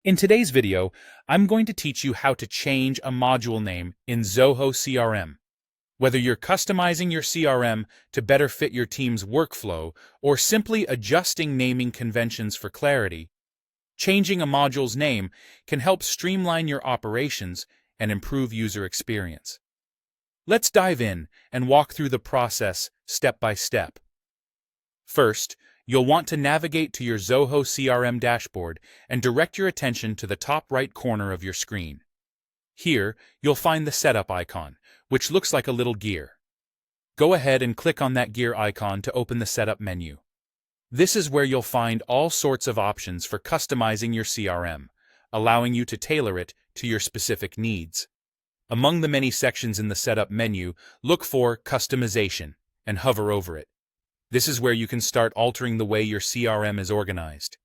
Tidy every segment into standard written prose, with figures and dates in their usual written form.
In today's video, I'm going to teach you how to change a module name in Zoho CRM. Whether you're customizing your CRM to better fit your team's workflow or simply adjusting naming conventions for clarity, changing a module's name can help streamline your operations and improve user experience. Let's dive in and walk through the process step by step. First, you'll want to navigate to your Zoho CRM dashboard and direct your attention to the top right corner of your screen. Here, you'll find the setup icon, which looks like a little gear. Go ahead and click on that gear icon to open the setup menu. This is where you'll find all sorts of options for customizing your CRM, allowing you to tailor it to your specific needs. Among the many sections in the setup menu, look for Customization and hover over it. This is where you can start altering the way your CRM is organized.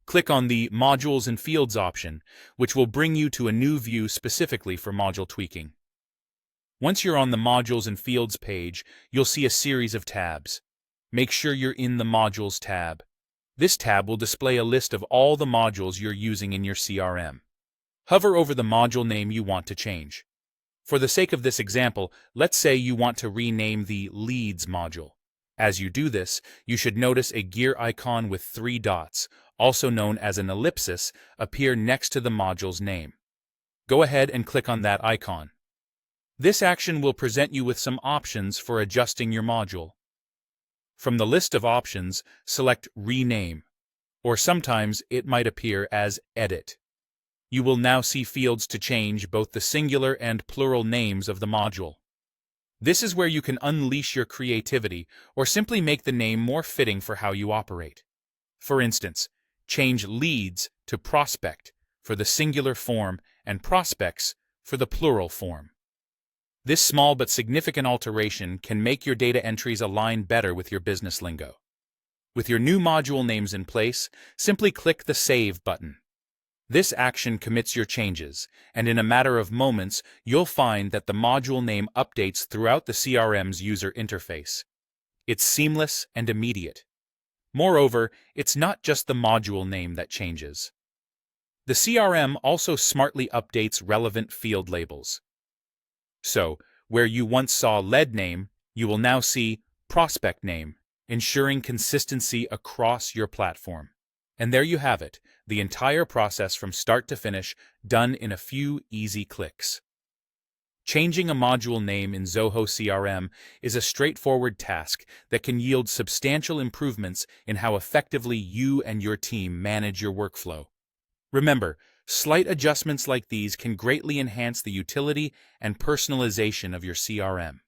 Click on the Modules and Fields option, which will bring you to a new view specifically for module tweaking. Once you're on the Modules and Fields page, you'll see a series of tabs. Make sure you're in the Modules tab. This tab will display a list of all the modules you're using in your CRM. Hover over the module name you want to change. For the sake of this example, let's say you want to rename the Leads module. As you do this, you should notice a gear icon with 3 dots, also known as an ellipsis, appear next to the module's name. Go ahead and click on that icon. This action will present you with some options for adjusting your module. From the list of options, select Rename, or sometimes it might appear as Edit. You will now see fields to change both the singular and plural names of the module. This is where you can unleash your creativity or simply make the name more fitting for how you operate. For instance, change Leads to Prospect for the singular form and Prospects for the plural form. This small but significant alteration can make your data entries align better with your business lingo. With your new module names in place, simply click the Save button. This action commits your changes, and in a matter of moments, you'll find that the module name updates throughout the CRM's user interface. It's seamless and immediate. Moreover, it's not just the module name that changes. The CRM also smartly updates relevant field labels. So, where you once saw lead name, you will now see prospect name, ensuring consistency across your platform. And there you have it, the entire process from start to finish, done in a few easy clicks. Changing a module name in Zoho CRM is a straightforward task that can yield substantial improvements in how effectively you and your team manage your workflow. Remember, slight adjustments like these can greatly enhance the utility and personalization of your CRM.